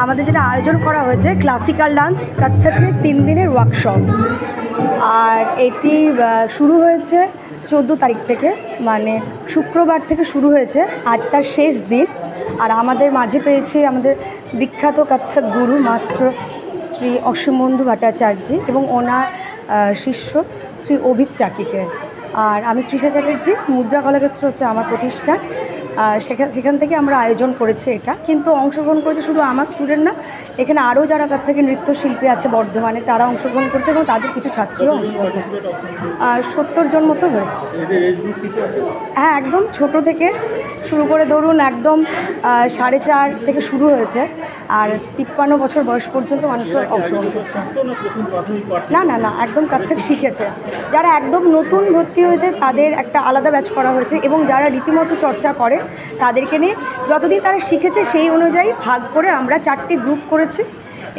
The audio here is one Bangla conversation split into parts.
আমাদের যেটা আয়োজন করা হয়েছে ক্লাসিক্যাল ডান্স কত্থকের 3 দিনের ওয়ার্কশপ, আর এটি শুরু হয়েছে 14 তারিখ থেকে, মানে শুক্রবার থেকে শুরু হয়েছে, আজ তার শেষ দিন। আর আমাদের মাঝে পেয়েছি আমাদের বিখ্যাত কত্থক গুরু মাস্টার শ্রী অসীমবন্ধু ভট্টাচার্য এবং ওনার শিষ্য শ্রী অভিক চাকিকে। আর আমি তৃষা চ্যাটার্জি, মুদ্রা কলাক্ষেত্র হচ্ছে আমার প্রতিষ্ঠান। সেখান থেকে আমরা আয়োজন করেছি এটা, কিন্তু অংশগ্রহণ করেছে শুধু আমার স্টুডেন্ট না, এখানে আরও যারা কত্থকের নৃত্যশিল্পী আছে বর্ধমানে তারা অংশগ্রহণ করছে এবং তাদের কিছু ছাত্রীও অংশগ্রহণ করছে। 70 জন মতো হয়েছে। হ্যাঁ, একদম ছোট থেকে শুরু করে ধরুন একদম 4.5 থেকে শুরু হয়েছে, আর 53 বছর বয়স পর্যন্ত মানুষের অংশগ্রহণ করছে। না না না, একদম কত্থক শিখেছে। যারা একদম নতুন ভর্তি হয়েছে তাদের একটা আলাদা ব্যাচ করা হয়েছে, এবং যারা রীতিমতো চর্চা করে তাদেরকে নিয়ে যতদিন তারা শিখেছে সেই অনুযায়ী ভাগ করে আমরা 4টি গ্রুপ করেছি,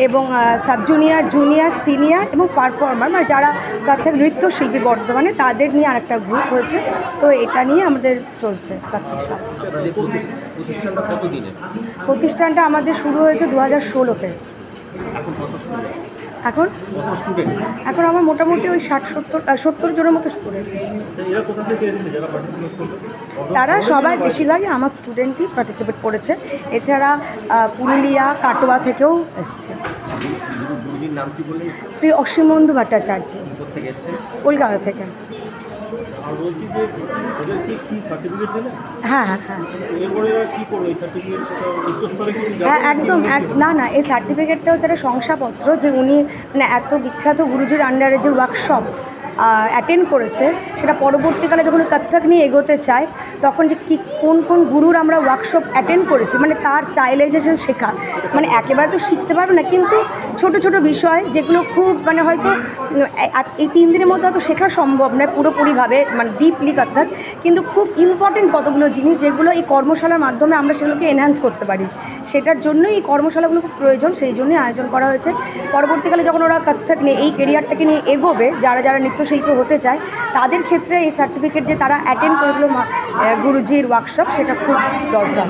এবং সাব জুনিয়র, জুনিয়র, সিনিয়র এবং পারফর্মার, মানে যারা কত্থক নৃত্যশিল্পী বর্তমানে তাদের নিয়ে আরেকটা গ্রুপ হয়েছে। তো এটা নিয়ে আমাদের চলছে কত্থক শালা। প্রতিষ্ঠানটা আমাদের শুরু হয়েছে 2016-তে। এখন আমার মোটামুটি ওই 60-70 জনের মতো স্টুডেন্ট। তারা সবাই বেশিরভাগই আমার স্টুডেন্টই পার্টিসিপেট করেছে। এছাড়া পুরুলিয়া, কাটোয়া থেকেও এসছে। শ্রী অসীমবন্ধু ভট্টাচার্য, কলকাতা থেকে। হ্যাঁ হ্যাঁ হ্যাঁ হ্যাঁ, একদম না, এই সার্টিফিকেটটা হচ্ছে একটা শংসাপত্র যে উনি মানে এত বিখ্যাত গুরুজির আন্ডারে যে ওয়ার্কশপ অ্যাটেন্ড করেছে, সেটা পরবর্তীকালে যখন কত্থক নিয়ে এগোতে চায় তখন যে কোন গুরুর আমরা ওয়ার্কশপ অ্যাটেন্ড করেছি, মানে তার স্টাইলাইজেশন শেখা, মানে একেবারে তো শিখতে পারবে না, কিন্তু ছোট ছোট বিষয় যেগুলো খুব মানে হয়তো এই 3 দিনের মধ্যে হয়তো শেখা সম্ভব নয় পুরোপুরিভাবে, মানে ডিপলি কত্থক, কিন্তু খুব ইম্পর্টেন্ট কতগুলো জিনিস যেগুলো এই কর্মশালার মাধ্যমে আমরা সেগুলোকে এনহ্যান্স করতে পারি। সেটার জন্যই এই কর্মশালাগুলো খুব প্রয়োজন, সেই জন্যই আয়োজন করা হয়েছে। পরবর্তীকালে যখন ওরা কত্থক নিয়ে এই কেরিয়ারটাকে নিয়ে এগোবে, যারা নৃত্যশিল্পী হতে চায় তাদের ক্ষেত্রে এই সার্টিফিকেট যে তারা অ্যাটেন্ড করেছিল গুরুজির ওয়ার্কশপ, সেটা খুব দরকার।